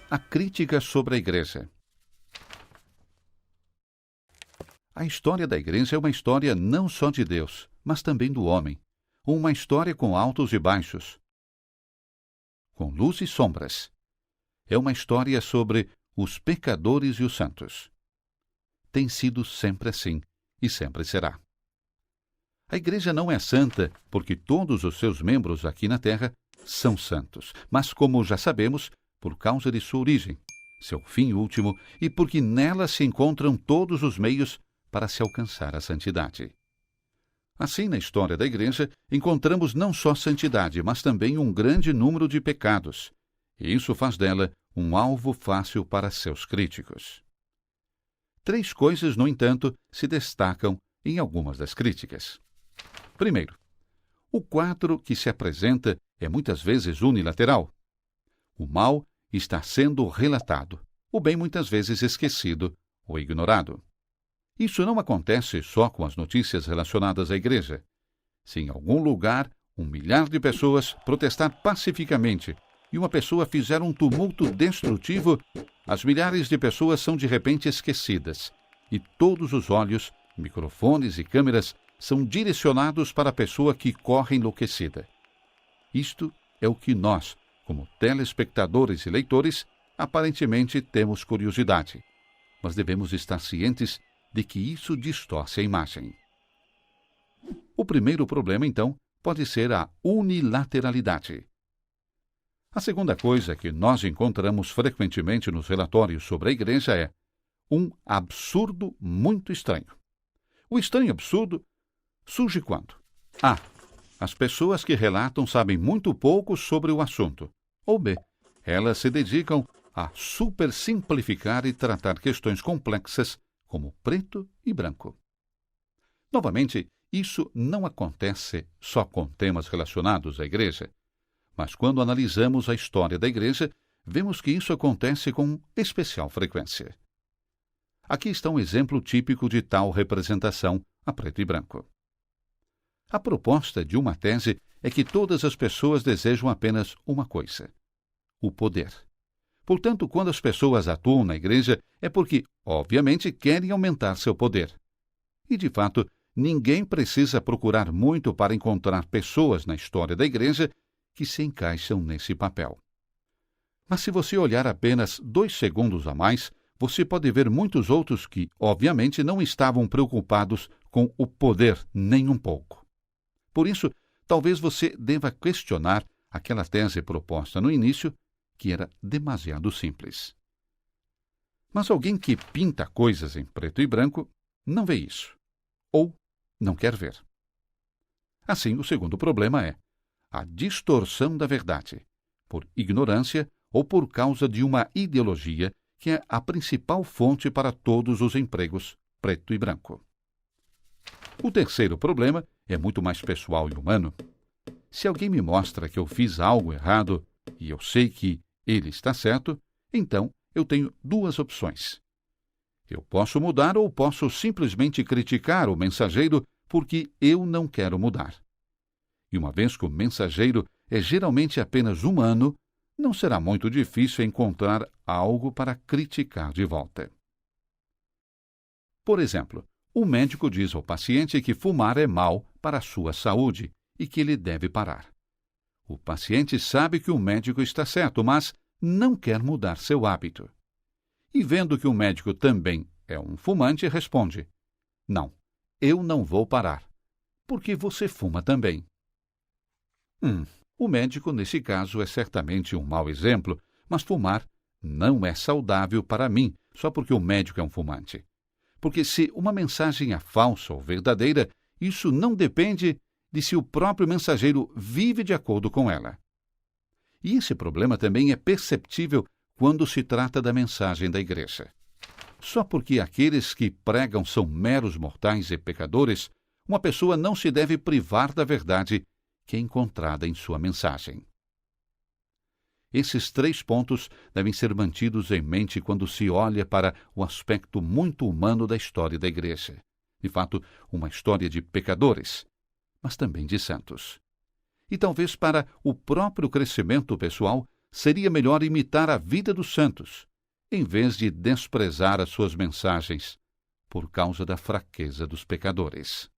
A crítica sobre a Igreja. A história da Igreja é uma história não só de Deus, mas também do homem. Uma história com altos e baixos, com luz e sombras. É uma história sobre os pecadores e os santos. Tem sido sempre assim e sempre será. A Igreja não é santa porque todos os seus membros aqui na Terra são santos, mas, como já sabemos, por causa de sua origem, seu fim último e porque nela se encontram todos os meios para se alcançar a santidade. Assim, na história da Igreja, encontramos não só santidade, mas também um grande número de pecados, e isso faz dela um alvo fácil para seus críticos. 3 coisas, no entanto, se destacam em algumas das críticas. Primeiro, o quadro que se apresenta é muitas vezes unilateral. O mal está sendo relatado, o bem muitas vezes esquecido ou ignorado. Isso não acontece só com as notícias relacionadas à Igreja. Se em algum lugar 1 milhar de pessoas protestar pacificamente e uma pessoa fizer um tumulto destrutivo, as milhares de pessoas são de repente esquecidas e todos os olhos, microfones e câmeras são direcionados para a pessoa que corre enlouquecida. Isto é o que nós, como telespectadores e leitores, aparentemente temos curiosidade, mas devemos estar cientes de que isso distorce a imagem. O primeiro problema, então, pode ser a unilateralidade. A segunda coisa que nós encontramos frequentemente nos relatórios sobre a Igreja é um absurdo muito estranho. O estranho absurdo surge quando A. As pessoas que relatam sabem muito pouco sobre o assunto, ou B. Elas se dedicam a supersimplificar e tratar questões complexas como preto e branco. Novamente, isso não acontece só com temas relacionados à Igreja, mas quando analisamos a história da Igreja, vemos que isso acontece com especial frequência. Aqui está um exemplo típico de tal representação a preto e branco. A proposta de uma tese é que todas as pessoas desejam apenas uma coisa: o poder. Portanto, quando as pessoas atuam na Igreja, é porque, obviamente, querem aumentar seu poder. E, de fato, ninguém precisa procurar muito para encontrar pessoas na história da Igreja que se encaixam nesse papel. Mas se você olhar apenas 2 segundos a mais, você pode ver muitos outros que, obviamente, não estavam preocupados com o poder nem um pouco. Por isso, talvez você deva questionar aquela tese proposta no início, que era demasiado simples. Mas alguém que pinta coisas em preto e branco não vê isso, ou não quer ver. Assim, o segundo problema é a distorção da verdade, por ignorância ou por causa de uma ideologia que é a principal fonte para todos os empregos preto e branco. O terceiro problema é muito mais pessoal e humano. Se alguém me mostra que eu fiz algo errado e eu sei que ele está certo, então eu tenho 2 opções. Eu posso mudar ou posso simplesmente criticar o mensageiro porque eu não quero mudar. E uma vez que o mensageiro é geralmente apenas humano, não será muito difícil encontrar algo para criticar de volta. Por exemplo, o médico diz ao paciente que fumar é mal para a sua saúde e que ele deve parar. O paciente sabe que o médico está certo, mas não quer mudar seu hábito. E vendo que o médico também é um fumante, responde: não, eu não vou parar, porque você fuma também. O médico, nesse caso, é certamente um mau exemplo, mas fumar não é saudável para mim, só porque o médico é um fumante. Porque se uma mensagem é falsa ou verdadeira, isso não depende de se o próprio mensageiro vive de acordo com ela. E esse problema também é perceptível quando se trata da mensagem da Igreja. Só porque aqueles que pregam são meros mortais e pecadores, uma pessoa não se deve privar da verdade que é encontrada em sua mensagem. Esses 3 pontos devem ser mantidos em mente quando se olha para o aspecto muito humano da história da Igreja. De fato, uma história de pecadores, mas também de santos. E talvez para o próprio crescimento pessoal seria melhor imitar a vida dos santos, em vez de desprezar as suas mensagens por causa da fraqueza dos pecadores.